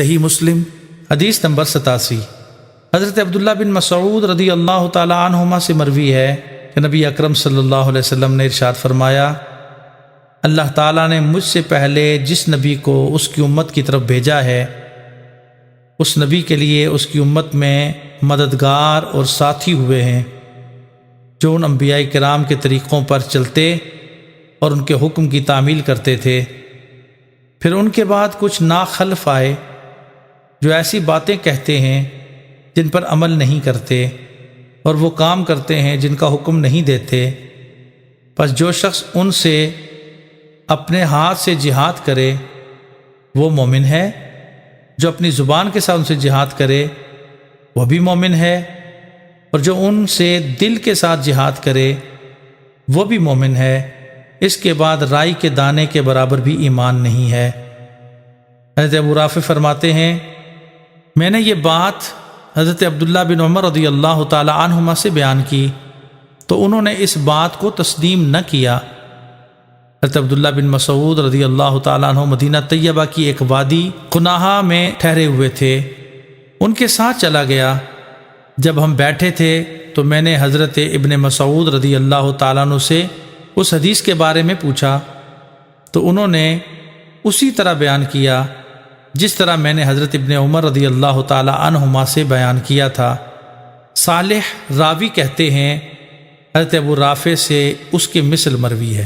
صحیح مسلم حدیث نمبر 87۔ حضرت عبداللہ بن مسعود رضی اللہ تعالی عنہما سے مروی ہے کہ نبی اکرم صلی اللہ علیہ وسلم نے ارشاد فرمایا، اللہ تعالیٰ نے مجھ سے پہلے جس نبی کو اس کی امت کی طرف بھیجا ہے، اس نبی کے لیے اس کی امت میں مددگار اور ساتھی ہوئے ہیں جو ان انبیاء کرام کے طریقوں پر چلتے اور ان کے حکم کی تعمیل کرتے تھے۔ پھر ان کے بعد کچھ ناخلف آئے جو ایسی باتیں کہتے ہیں جن پر عمل نہیں کرتے، اور وہ کام کرتے ہیں جن کا حکم نہیں دیتے۔ پس جو شخص ان سے اپنے ہاتھ سے جہاد کرے وہ مومن ہے، جو اپنی زبان کے ساتھ ان سے جہاد کرے وہ بھی مومن ہے، اور جو ان سے دل کے ساتھ جہاد کرے وہ بھی مومن ہے۔ اس کے بعد رائی کے دانے کے برابر بھی ایمان نہیں ہے۔ حضرت ابو رافع فرماتے ہیں، میں نے یہ بات حضرت عبداللہ بن عمر رضی اللہ تعالی عنہما سے بیان کی تو انہوں نے اس بات کو تسلیم نہ کیا۔ حضرت عبداللہ بن مسعود رضی اللہ تعالیٰ عنہ مدینہ طیبہ کی ایک وادی قناہا میں ٹھہرے ہوئے تھے، ان کے ساتھ چلا گیا۔ جب ہم بیٹھے تھے تو میں نے حضرت ابن مسعود رضی اللہ تعالیٰ عنہ سے اس حدیث کے بارے میں پوچھا تو انہوں نے اسی طرح بیان کیا جس طرح میں نے حضرت ابن عمر رضی اللہ تعالی عنہما سے بیان کیا تھا۔ صالح راوی کہتے ہیں حضرت ابو رافع سے اس کے مثل مروی ہے۔